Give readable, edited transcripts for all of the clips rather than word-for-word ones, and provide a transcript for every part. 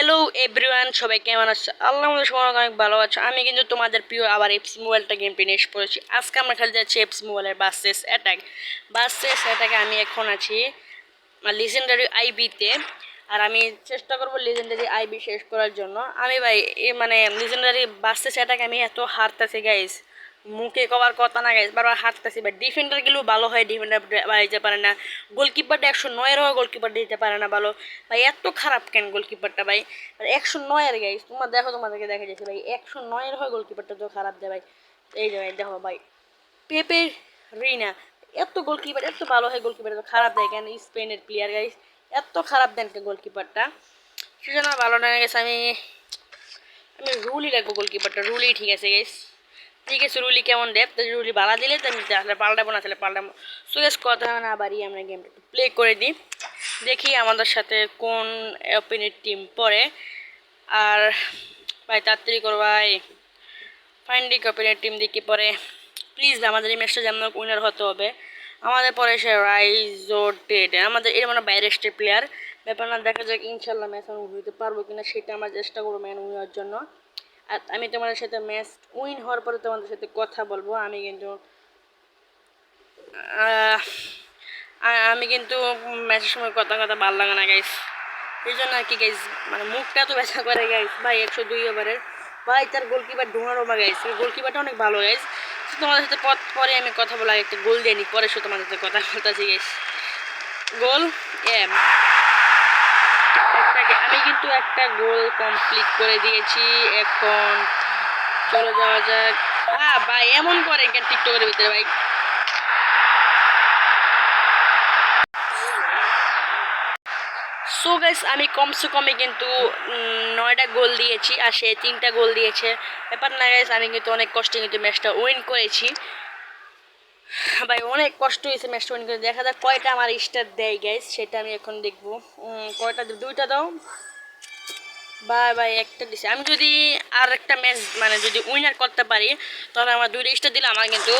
Hello everyone, সবাই কেমন আছে? আল্লাহ আমাদের সবাই অনেক ভালো আছে। আমি কিন্তু তোমাদের প্রিয় আবার এফসি মোবাইলটা গেম নিয়ে এসে পড়েছি। আজকে আমরা খেলতে যাচ্ছি এফসি মোবাইলের বাসেস অ্যাটাক। বাসেস অ্যাটাকে আমি এখন আছি লিজেন্ডারি আইবিতে। আর আমি চেষ্টা করবো লিজেন্ডারি আইবি শেষ করার জন্য। আমি ভাই মানে লিজেন্ডারি বাসেস অ্যাটাকে আমি এত হারতেছি গাইস, মুখে কবার কথা না গাইস, বারবার হারতেছি। বাট ডিফেন্ডারগুলো ভালো হয়, ডিফেন্ডার দিতে পারে না। গোলকিপারটা 109 হয়, গোলকিপার দিতে পারে না ভালো। ভাই এত খারাপ কেন গোলকিপারটা ভাই? 109 গাইস, তোমার দেখো, তোমাদেরকে দেখা যাচ্ছে ভাই 109 হয় গোলকিপারটা, তো খারাপ দেয় ভাই। এই যে ভাই দেখো ভাই, পেপে রিনা এত গোলকিপার এত ভালো হয়, গোলকিপার এত খারাপ দেয় কেন? স্পেনের প্লেয়ার গাইস, এত খারাপ দেন কে গোলকিপারটা? সেজন্য ভালো না গেছে। আমি আমি রুলই রাখবো গোলকিপারটা, রুলই ঠিক আছে গাইস। ঠিক আছে, রুলি কেমন ডেপ, রুলি বাড়া দিলে তো আমি তাহলে পাল্টাবো না, তাহলে পাল্টাবো। সো গাইস, কথা না বাড়িয়ে আমরা গেমটা প্লে করে দিই। দেখি আমাদের সাথে কোন ওপেনের টিম পড়ে। আর ভাই তাড়াতাড়ি করো ভাই, ফাইন্ডিং ওপেনের টিম দেখি পরে। প্লিজ আমাদের এই ম্যাচটা যেমন উইনার হতে হবে। আমাদের পরে সে রাইজোটেড, আমাদের এর মানে বাইরের স্টেট প্লেয়ার। ব্যাপার না, দেখা যাক ইনশাল্লাহ ম্যাচ আমি উইতে পারবো কিনা, সেটা আমরা চেষ্টা করবো ম্যান উইনার জন্য। আর আমি তোমাদের সাথে ম্যাচ উইন হওয়ার পরে তোমাদের সাথে কথা বলবো। আমি কিন্তু ম্যাচের সময় কথা কথা ভালো লাগে না গাইস, এই জন্য আর কি গাইস, মানে মুখটা তো ব্যথা করে গাইস। ভাই 102 ওভারের ভাই, তার গোলকিপার ডোনারোমা গাইস, গোলকিপারটা অনেক ভালো গাইস। তোমাদের সাথে পরে আমি কথা বলা, একটা গোল দেয়নি, পরে শুধু তোমাদের সাথে কথা বলতেছি গাইস। গোল এম আমি কিন্তু একটা গোল কমপ্লিট করে দিয়েছি। এখন চলে যাওয়া যাক। ভাই এমন করে কেন টিকটকের ভিতরে ভাই? সো গাইস, আমি কমসে কমে কিন্তু 9টা গোল দিয়েছি, আর সে 3টা গোল দিয়েছে। ব্যাপার না গাইস, আমি কিন্তু অনেক কষ্টে কিন্তু ম্যাচটা উইন করেছি ভাই, অনেক কষ্ট হয়েছে ম্যাচটা উইন করে। দেখা যাক কয়টা আমার স্টার দেয় গাইস, সেটা আমি এখন দেখবো। কয়টা, 2টা দাও ভাই। ভাই একটা দিছে। আমি যদি আর একটা ম্যাচ মানে যদি উইনার করতে পারি, তাহলে আমার 2টা স্টার দিলে আমার কিন্তু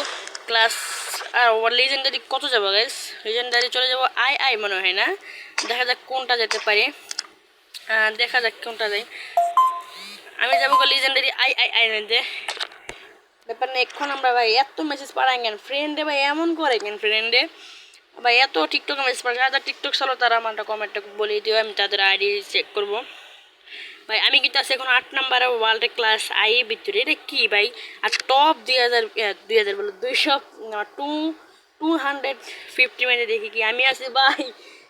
ক্লাস আর লিজেন্ডারি কত যাবো গাইস? লিজেন্ডারি চলে যাবো আই মনে হয় না, দেখা যাক কোনটা যেতে পারে। দেখা যাক কোনটা যায়। আমি যাবো লিজেন্ডারি আই দে। ব্যাপার না, এখন আমরা ভাই এত মেসেজ পাঠাই কেন ফ্রেন্ডে? ভাই এমন করে কেন ফ্রেন্ডে? ভাই এত টিকটকে মেসেজ পাঠায়, যারা টিকটক চালো তারা আমারটা কমেন্টটা বলে দিও, আমি তাদের আইডি চেক করবো। ভাই আমি কিন্তু আছি এখন 8 নম্বরে ওয়ার্ল্ড ক্লাস আই ভিতরে। এটা কি ভাই? আর টপ 2000 বলো 250 মিনিটে দেখি কি আমি আছি ভাই।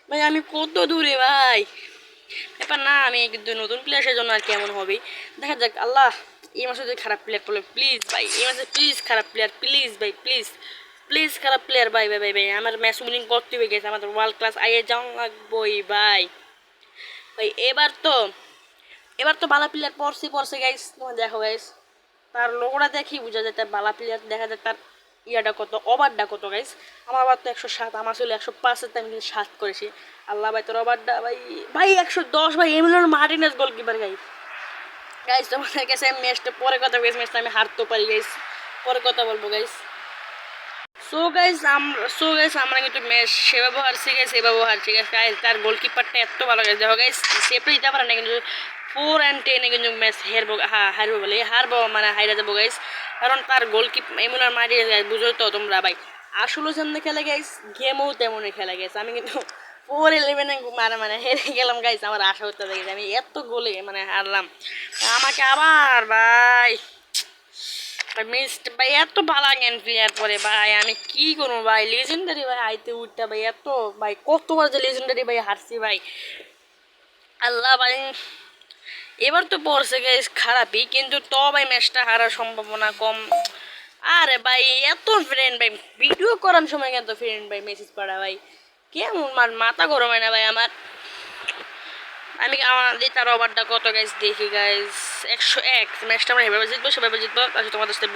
ভাই আমি কত দূরে ভাই! ব্যাপার না, আমি কিন্তু নতুন প্লেয়ারের জন্য আর কেমন হবে দেখা যাক। আল্লাহ, এই মাসে যদি খারাপ প্লেয়ার পড়লে প্লিজ ভাই, এই মাসে প্লিজ খারাপ প্লেয়ার, প্লিজ ভাই, প্লিজ প্লিজ খারাপ প্লেয়ার ভাই। ভাই ভাই ভাই আমার ম্যাচ উইনিং করতে হয়ে গেছে, আমাদের ওয়ার্ল্ড ক্লাস আইয়ে যাওয়া লাগবোই ভাই। ভাই এবার তো বালা প্লেয়ার পড়ছে গাইস। তোমার দেখো গাইস, তার লোগোটা দেখি বোঝা যায় তার বালা প্লেয়ার। দেখা যায় তার ইয়াটা কত, ওভারটা কত গাইস। আমার ওভার তো 107, আমার ছিল 105, আমি কিন্তু 7 করেছি। আল্লাহ ভাই, তোর ওভারটা ভাই, ভাই 110 ভাই। Emiliano Martinez goalkeeper guys. Guys তোমাদের কাছে ম্যাচটা পরে কথা বলছি, ম্যাচটা আমি হারতে পারি গাইস, পরে কথা বলবো গাইস। আমরা কিন্তু ম্যাচ সেভাবে হারছি গাইস, এভাবে হারছি গাইস। তার গোলকিপারটা এত ভালো গাইস, দেখো গাইস সেভটা দিতে পারে না, কিন্তু 4-10 কিন্তু ম্যাচ হারবো বলে হারবো মানে হাইরা যাবো গাইস। কারণ তার গোলকিপার এমন মারি গাইস, বুঝো তো তোমরা ভাই। আসলে যেমন খেলে গাইস, গেমও তেমনই খেলে গেছে। আমি কিন্তু 4-11 মানে হেরে গেলাম গাইস। আমার আশা হতে দেখেছি আমি এত গোলে মানে হারলাম। আমাকে আবার ভাই মিস্ট ভাই এত ভালো জ্ঞান প্লেয়ার পরে ভাই, আমি কি করবো ভাই? লেজেন্ডারি ভাই আইতে উঠতে ভাই, এত ভাই কতবার যে লেজেন্ডারি ভাই হারছি ভাই। আল্লাহ ভাই, এবার তো পড়ছে গাইস খারাপই, কিন্তু তো ভাই ম্যাচটা হারার সম্ভাবনা কম। আরে ভাই এত ফ্রেন্ড ভাই, ভিডিও করার সময় কেন তো ফ্রেন্ড ভাই মেসেজ পড়া ভাই, কেমন মাথা গরম হয় না ভাই আমার। আমি আমাদের তার ওভারটা কত গাইস দেখি গাইস, 101। ম্যাচটা আমরা এভাবে জিতবো, সেভাবে জিতবো। তার তোমাদের সাথে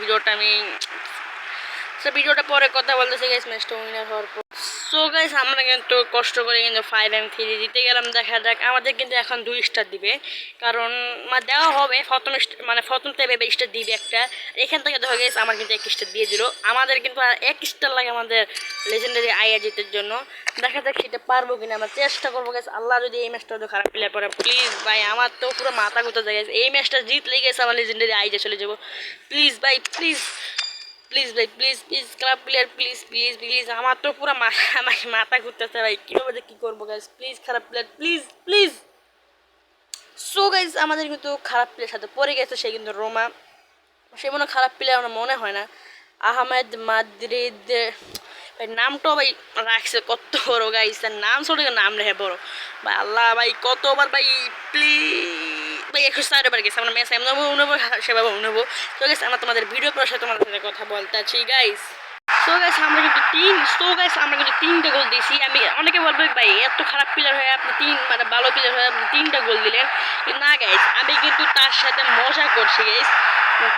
ভিডিওটা পরে কথা বলতেছি গাইস, ম্যাচটা উইনার হওয়ার পর। সো সো গাইস আমরা কিন্তু কষ্ট করে কিন্তু 5 M3 দিতে গেলাম, দেখা যাক আমাদের কিন্তু এখন 2 স্টার দিবে, কারণ দেওয়া হবে প্রথম মানে প্রথম টেপে স্টার দিবে একটা, এখান থেকে দেখা গেছে আমার কিন্তু 1 স্টার দিয়ে দিল, আমাদের কিন্তু আর 1 স্টার লাগে আমাদের লেজেন্ডারি আইয়া জিতের জন্য, দেখা যাক সেটা পারবো কিনা, আমরা চেষ্টা করবো গাইস। আল্লাহ যদি এই ম্যাচটা তো খারাপ প্লেয়ার পরে প্লিজ ভাই, আমার তো পুরো মাথা ঘুরতে যায় গাইস, এই ম্যাচটা জিতলেই গেছে আমার লেজেন্ডারি আইজে চলে যাবো, প্লিজ ভাই প্লিজ প্লিজ ভাই please please club player please please please, আমার তো পুরো মাথা ঘুরতেছে ভাই, কীভাবে যে কী করবো গাইস, প্লিজ খারাপ player please please. So guys আমাদের কিন্তু খারাপ প্লেয়ার সাথে পড়ে গেছে, সে কিন্তু রোমা, সে মনে খারাপ প্লেয়ার আমার মনে হয় না, আহমেদ মাদ্রিদ ভাই নামটাও ভাই রাখছে কত বড় গাইস, তার নাম ছোট নাম রেখে বড় ভাই, আল্লাহ ভাই কতবার ভাই প্লিজ ভাই 104 বার গেছে, আমরা ম্যাচ এমন উনবো সেভাবে উনবো। তো গাইস আমরা তোমাদের ভিডিও করার সাথে তোমাদের সাথে কথা বলতে আছি গাইস। সো গাইস আমরা কিন্তু 3টে গোল দিয়েছি, আমি অনেকে বলবে ভাই এত খারাপ প্লেয়ার হয়ে আপনি মানে ভালো প্লেয়ার হয়ে আপনি 3টা গোল দিলেন, কিন্তু না গাইস আমি কিন্তু তার সাথে মজা করছি গাইস,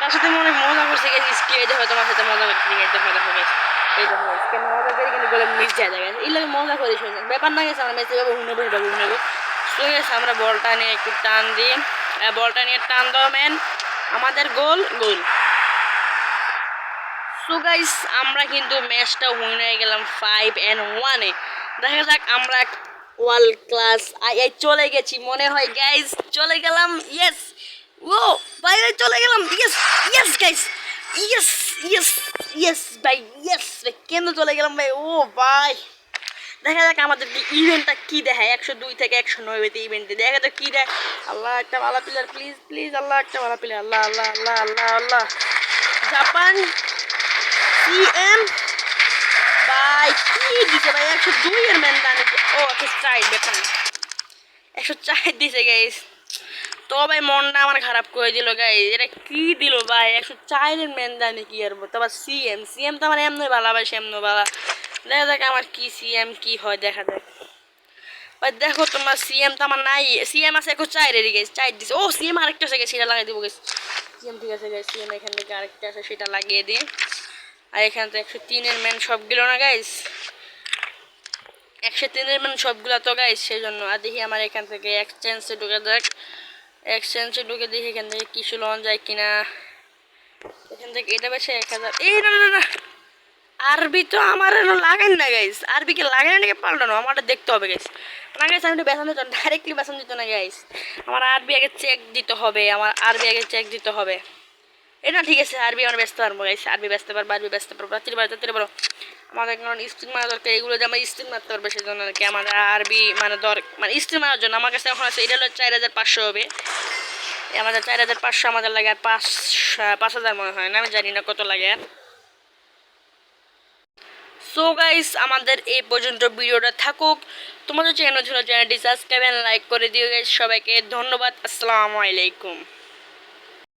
তার সাথে মজা করছি গাইস, স্কি এই দেখো তোমার সাথে মজা করছি গাইস, দেখো গাইস এই দেখো গাইস কেন মজা করে কিন্তু গোলে মিস যায় গাইস, এই লাগে মজা করে শুনে ব্যাপার না গেছে, আমরা ম্যাচে যাবো উনবো। সো গাইস আমরা বলটা নিয়ে একটু টান দিই, বলটা নিয়ে টান দাও ম্যান, আমাদের গোল। সো গাইস আমরা কিন্তু ম্যাচটা উইন হয়ে গেলাম 5-1-এ, দেখা যাক আমরা ওয়ার্ল্ড ক্লাস চলে গেছি মনে হয় গাইস, চলে গেলাম, ইয়েস ও বাইরে চলে গেলাম, yes yes guys yes yes yes ভাই, ইয়েস ভাই কেন চলে গেলাম ভাই, ও ভাই দেখা যাক আমাদের ইভেন্টটা কি দেখায়, 102 থেকে 109 ইভেন্টে দেখা যাক কি দেয়, আল্লাহ একটা ভালো প্লেয়ার প্লিজ প্লিজ, আল্লাহ একটা ভালো প্লেয়ার, আল্লাহ আল্লাহ আল্লাহ আল্লাহ আল্লাহ, জাপান সিএম ভাই কি দিছে ভাই, 102 ম্যান দানে, ও আচ্ছা 4 বেতন 104 দিছে গাইস, তো ভাই মনটা আমার খারাপ করে দিল গাইস, এটা কি দিল ভাই 104 ম্যান দানে কি আর বলতো, আবার সিএম তো আমার এমনি ভালো ভাই, এমনি ভালো, দেখা যাক আমার কি সিএম কি হয় দেখা যাক ভাই, দেখো তোমার সিএম তো আমার নাই, সিএম আছে 4 গাইস, 4 দিছে, ও সিএম আরেকটা আছে গাইস, সেটা লাগাই দিব গাইস, সিএম ঠিক আছে গাইস, সিএম এখান থেকে আরেকটা আছে সেটা লাগিয়ে দিই, আর এখান থেকে 103 ম্যান সবগুলো না গাইস, 103 ম্যান সবগুলো তো গাইস, সেই জন্য আর দেখি আমার এখান থেকে এক্সচেঞ্জে ঢুকে যাক, এক্সচেঞ্জে ঢুকে দেখি এখান থেকে কিছু লোন যায় কিনা, এখান থেকে এটা বেশি 1000, এই না না না আরবি তো আমার লাগাই না গাইস, আরবিকে লাগাই নাকি পাল্টানো আমারটা দেখতে হবে গাইস, না গাইস আমি বেতন দিত ডাইরেক্টলি বেতন দিত না গাইস, আমার আরবি আগে চেক দিতে হবে, আমার আরবি আগে চেক দিতে হবে, এটা ঠিক আছে আরবি আমরা ব্যস্ত পারবো গাইস, আরবি ব্যস্ত পারবো, আরবি ব্যস্ত পারবো, রাত্রি বলো আমাদের কারণ স্ট্রিম মারা দরকার, এগুলো যে আমরা স্ট্রিম মারতে পারবো সেই জন্য আর কি, আমাদের আরবি মানে মানে স্ট্রিম মারার জন্য আমার কাছে এখন আছে, এটা হলো 4500 হবে, আমাদের 4500 আমাদের লাগে, আর 5000 মনে হয় না, আমি জানি না কত লাগে। সো গাইস আমাদের এই পর্যন্ত ভিডিওটা থাকুক, তোমাদের চ্যানেলটি সাবস্ক্রাইব এন্ড লাইক করে দিও গাইস, সবাইকে ধন্যবাদ, আসসালামু আলাইকুম।